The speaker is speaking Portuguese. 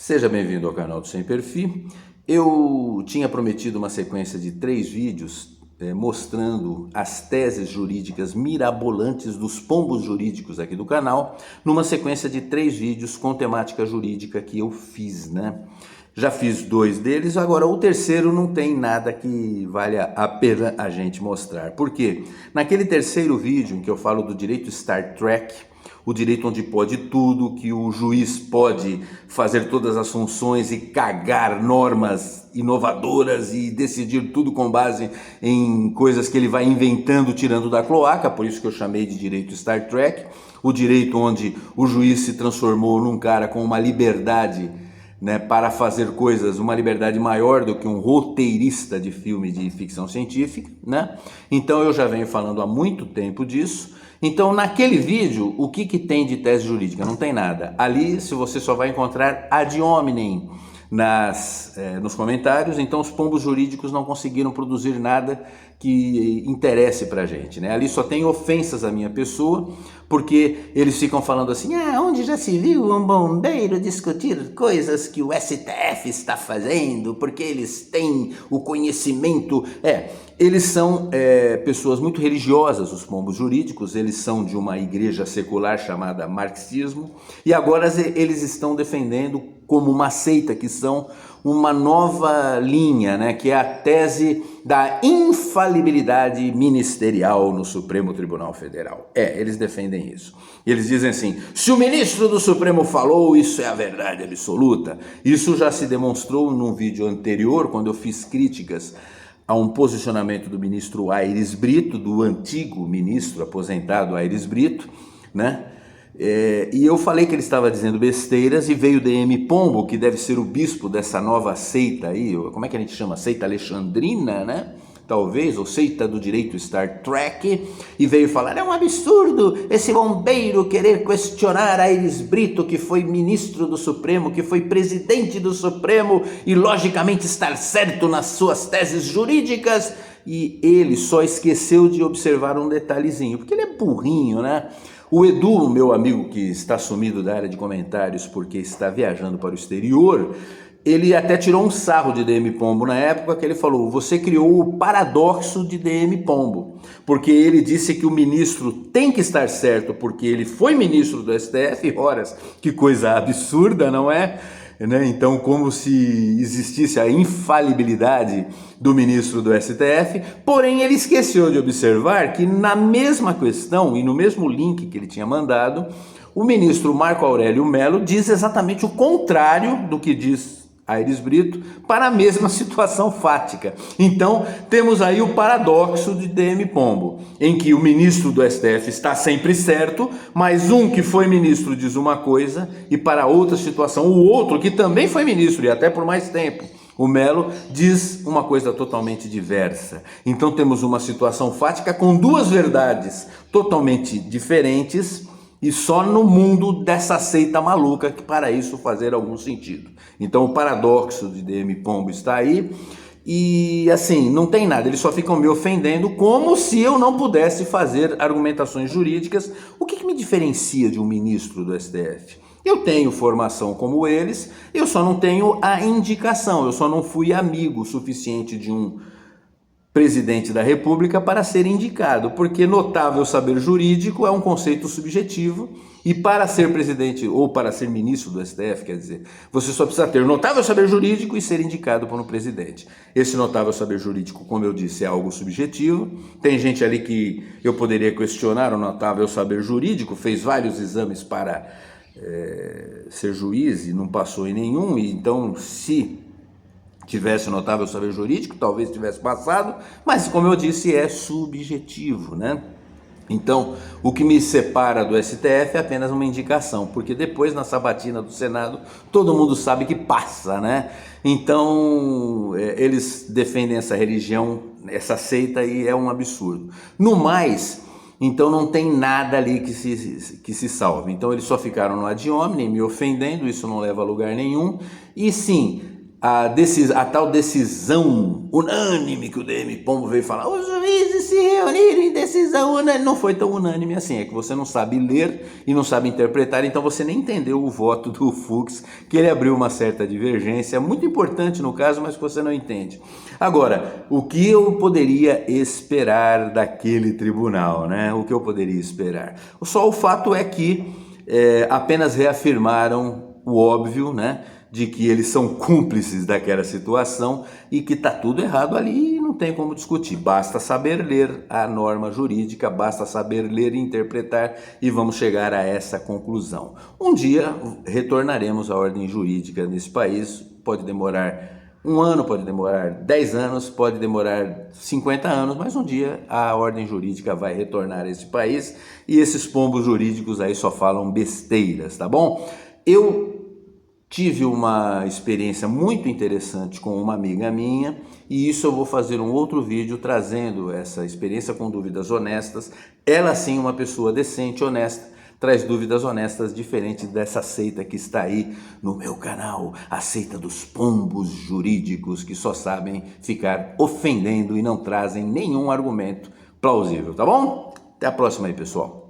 Seja bem-vindo ao canal do Sem Perfil. Eu tinha prometido uma sequência de 3 vídeos mostrando as teses jurídicas mirabolantes dos pombos jurídicos aqui do canal, numa sequência de 3 vídeos com temática jurídica que eu fiz, né? Já fiz 2 deles, agora o terceiro não tem nada que valha a pena a gente mostrar. Por quê? Naquele terceiro vídeo em que eu falo do direito Star Trek, o direito onde pode tudo, que o juiz pode fazer todas as funções e cagar normas inovadoras e decidir tudo com base em coisas que ele vai inventando, tirando da cloaca, por isso que eu chamei de direito Star Trek, o direito onde o juiz se transformou num cara com uma liberdade, né, para fazer coisas, uma liberdade maior do que um roteirista de filme de ficção científica, né? Então eu já venho falando há muito tempo disso. Então naquele vídeo, o que tem de tese jurídica? Não tem nada. Ali você só vai encontrar ad hominem nos comentários, então os pombos jurídicos não conseguiram produzir nada que interesse pra gente, né? Ali só tem ofensas à minha pessoa, porque eles ficam falando assim, onde já se viu um bombeiro discutir coisas que o STF está fazendo, porque eles têm o conhecimento. Eles são pessoas muito religiosas, os pombos jurídicos, eles são de uma igreja secular chamada marxismo, e agora eles estão defendendo como uma seita, que são uma nova linha, né, que é a tese da infalibilidade ministerial no Supremo Tribunal Federal. Eles defendem isso. Eles dizem assim, se o ministro do Supremo falou, isso é a verdade absoluta. Isso já se demonstrou num vídeo anterior, quando eu fiz críticas a um posicionamento do ministro Aires Brito, do antigo ministro aposentado Aires Brito, né? E eu falei que ele estava dizendo besteiras e veio o DM Pombo, que deve ser o bispo dessa nova seita aí, como é que a gente chama? Seita alexandrina, né? Talvez, ou seita do direito Star Trek, e veio falar, é um absurdo esse bombeiro querer questionar Aires Brito, que foi ministro do Supremo, que foi presidente do Supremo, e logicamente estar certo nas suas teses jurídicas, e ele só esqueceu de observar um detalhezinho, porque ele é burrinho, né? O Edu, meu amigo que está sumido da área de comentários porque está viajando para o exterior, ele até tirou um sarro de DM Pombo na época, que ele falou, você criou o paradoxo de DM Pombo, porque ele disse que o ministro tem que estar certo porque ele foi ministro do STF, horas, que coisa absurda, não é? Então, como se existisse a infalibilidade do ministro do STF, porém ele esqueceu de observar que na mesma questão e no mesmo link que ele tinha mandado, o ministro Marco Aurélio Mello diz exatamente o contrário do que diz Aires Brito para a mesma situação fática. Então, temos aí o paradoxo de DM Pombo, em que o ministro do STF está sempre certo, mas um que foi ministro diz uma coisa e para outra situação o outro, que também foi ministro e até por mais tempo, o Mello, diz uma coisa totalmente diversa. Então temos uma situação fática com 2 verdades totalmente diferentes, e só no mundo dessa seita maluca que para isso fazer algum sentido. Então o paradoxo de DM Pombo está aí, e assim, não tem nada, eles só ficam me ofendendo como se eu não pudesse fazer argumentações jurídicas. O que me diferencia de um ministro do STF? Eu tenho formação como eles, eu só não tenho a indicação, eu só não fui amigo suficiente de um presidente da República para ser indicado, porque notável saber jurídico é um conceito subjetivo, e para ser presidente ou para ser ministro do STF, quer dizer, você só precisa ter notável saber jurídico e ser indicado por um presidente. Esse notável saber jurídico, como eu disse, é algo subjetivo. Tem gente ali que eu poderia questionar o notável saber jurídico, fez vários exames para ser juiz e não passou em nenhum, e então se tivesse notável saber jurídico, talvez tivesse passado, mas como eu disse, é subjetivo, né? Então, o que me separa do STF é apenas uma indicação, porque depois na sabatina do Senado, todo mundo sabe que passa, né? Então, eles defendem essa religião, essa seita, e é um absurdo. No mais, então não tem nada ali que se salve. Então eles só ficaram no ad hominem, me ofendendo, isso não leva a lugar nenhum, e sim, a tal decisão unânime que o DM Pombo veio falar, os juízes se reuniram em decisão unânime, não foi tão unânime assim, é que você não sabe ler e não sabe interpretar, então você nem entendeu o voto do Fux, que ele abriu uma certa divergência, muito importante no caso, mas que você não entende. Agora, o que eu poderia esperar daquele tribunal, né? O que eu poderia esperar? Só o fato é que apenas reafirmaram o óbvio, né? De que eles são cúmplices daquela situação e que está tudo errado ali e não tem como discutir. Basta saber ler a norma jurídica, basta saber ler e interpretar e vamos chegar a essa conclusão. Um dia retornaremos à ordem jurídica nesse país, pode demorar 1 ano, pode demorar 10 anos, pode demorar 50 anos, mas um dia a ordem jurídica vai retornar a esse país e esses pombos jurídicos aí só falam besteiras, tá bom? Eu tive uma experiência muito interessante com uma amiga minha e isso eu vou fazer um outro vídeo trazendo essa experiência com dúvidas honestas. Ela sim, uma pessoa decente, honesta, traz dúvidas honestas diferentes dessa seita que está aí no meu canal, a seita dos pombos jurídicos que só sabem ficar ofendendo e não trazem nenhum argumento plausível, tá bom? Até a próxima aí, pessoal.